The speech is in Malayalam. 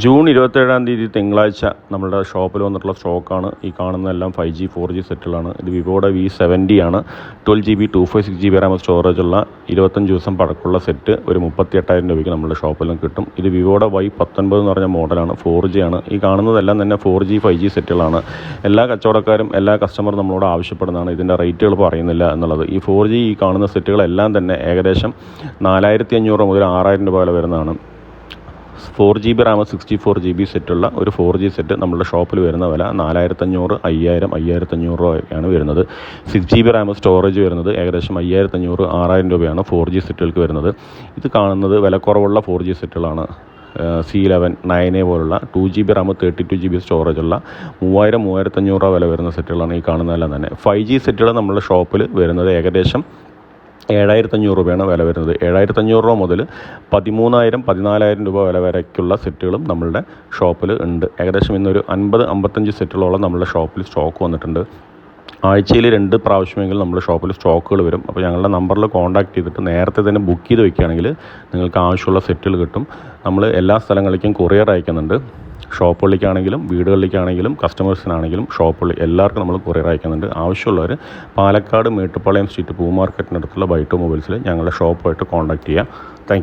ജൂൺ 27 തിങ്കളാഴ്ച നമ്മുടെ ഷോപ്പിൽ വന്നിട്ടുള്ള സ്റ്റോക്കാണ് ഈ കാണുന്നതെല്ലാം 5G 4G സെറ്റുകളാണ്. ഇത് വിവോയുടെ V70 ആണ്. 12GB 256GB റാം സ്റ്റോറേജ് ഉള്ള 25 ദിവസം പഴക്കമുള്ള സെറ്റ് ഒരു 38,000 രൂപയ്ക്ക് നമ്മുടെ ഷോപ്പിലും കിട്ടും. ഇത് വിവോയുടെ Y19 എന്ന് പറഞ്ഞ മോഡലാണ്, 4G ആണ്. ഈ കാണുന്നതെല്ലാം തന്നെ 4G 5G സെറ്റുകളാണ്. എല്ലാ കച്ചവടക്കാരും എല്ലാ കസ്റ്റമറും നമ്മളോട് ആവശ്യപ്പെടുന്നതാണ് ഇതിൻ്റെ റേറ്റുകൾ പറയുന്നില്ല എന്നുള്ളത്. ഈ 4G ഈ കാണുന്ന സെറ്റുകളെല്ലാം തന്നെ ഏകദേശം 4,500 മുതൽ 6,000 രൂപ വില വരുന്നതാണ്. 4GB റാം 64GB സെറ്റുള്ള ഒരു 4G സെറ്റ് നമ്മുടെ ഷോപ്പിൽ വരുന്ന വില 4,500, 5,000, 5,500 രൂപയാണ് വരുന്നത്. 6GB റാം സ്റ്റോറേജ് വരുന്നത് ഏകദേശം 5,500, 6,000 രൂപയാണ് 4G സെറ്റുകൾക്ക് വരുന്നത്. ഇത് കാണുന്നത് വിലക്കുറവുള്ള 4G സെറ്റുകളാണ്. C11, 9A പോലുള്ള 2GB റാം 32GB സ്റ്റോറേജ് ഉള്ള 3,000, 3,500 രൂപ വില വരുന്ന സെറ്റുകളാണ് ഈ കാണുന്നതെല്ലാം തന്നെ. 5G സെറ്റുകൾ നമ്മുടെ ഷോപ്പിൽ വരുന്നത് ഏകദേശം 7,500 രൂപയാണ് വില വരുന്നത്. 7,500 രൂപ മുതൽ 13,000, 14,000 രൂപ വില വരയ്ക്കുള്ള സെറ്റുകളും നമ്മളുടെ ഷോപ്പിൽ ഉണ്ട്. ഏകദേശം ഇന്നൊരു 50-55 സെറ്റുകളോളം നമ്മുടെ ഷോപ്പിൽ സ്റ്റോക്ക് വന്നിട്ടുണ്ട്. ആഴ്ചയിൽ 2 പ്രാവശ്യമെങ്കിലും നമ്മുടെ ഷോപ്പിൽ സ്റ്റോക്കുകൾ വരും. അപ്പോൾ ഞങ്ങളുടെ നമ്പറിൽ കോൺടാക്ട് ചെയ്തിട്ട് നേരത്തെ തന്നെ ബുക്ക് ചെയ്ത് വെക്കുകയാണെങ്കിൽ നിങ്ങൾക്ക് ആവശ്യമുള്ള സെറ്റുകൾ കിട്ടും. നമ്മൾ എല്ലാ സ്ഥലങ്ങളിലേക്കും കൊറിയർ അയക്കുന്നുണ്ട്. ഷോപ്പുകളിലേക്കാണെങ്കിലും വീടുകളിലേക്കാണെങ്കിലും കസ്റ്റമേഴ്സിനാണെങ്കിലും ഷോപ്പുകളിൽ എല്ലാവർക്കും നമ്മൾ കൊറിയർ അയക്കുന്നുണ്ട്. ആവശ്യമുള്ളവർ പാലക്കാട് മേട്ടുപ്പാളയം സ്ട്രീറ്റ് പൂ മാർക്കറ്റിനടുത്തുള്ള ബൈ ടു മൊബൈൽസിൽ ഞങ്ങളുടെ ഷോപ്പുമായിട്ട് കോൺടാക്ട് ചെയ്യുക. Thank you.